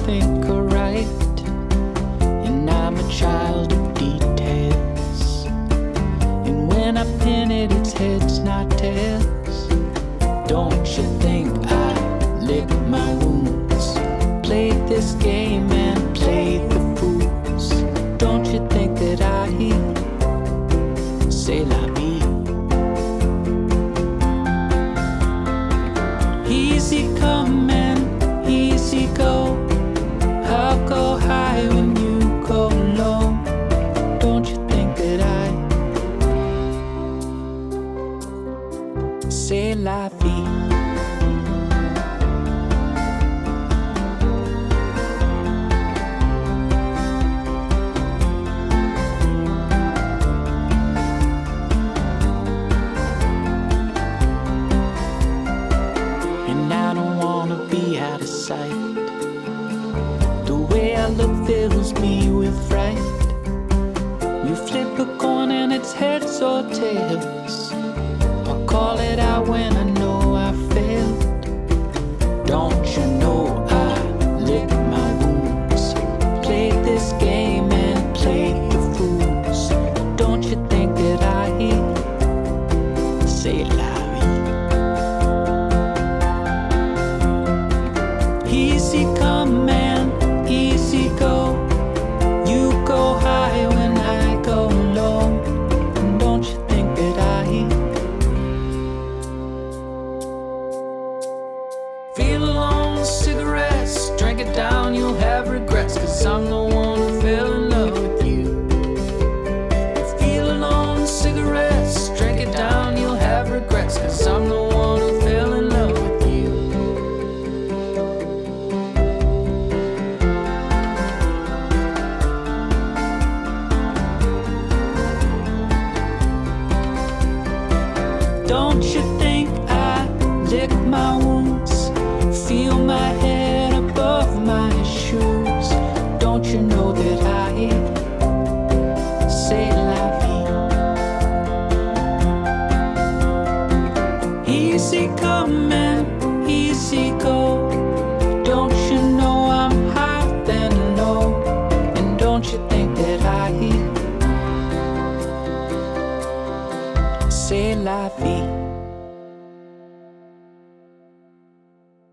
think are right, and I'm a child of details. And when I pin it, it's heads, not tails. Don't you think I lick my wounds, played this game and played the fools? Don't you think that I say la vie? Easy come and easy go. I'll go high when you go low. Don't you think that I say la vie? Out of sight, the way I look fills me with fright. You flip a coin and it's heads or tails. I'll call it out when I know I failed. Don't you know I lick my wounds, played this game and played the fools? Don't you think that I say la vie? Easy come and easy go. You go high when I go low. And don't you think that I feel alone, cigarettes, drink it down, you'll have regrets, 'cause I'm the one who fell in love with you. You feel alone, cigarettes, drink it down, you'll have regrets, 'cause I'm the one who fell in love with you. Don't you think I lick my wounds, feel my head above my shoes? Don't you know that I say la vie? Easy come and easy go. Don't you know I'm high then low? And don't you think that I say la vie?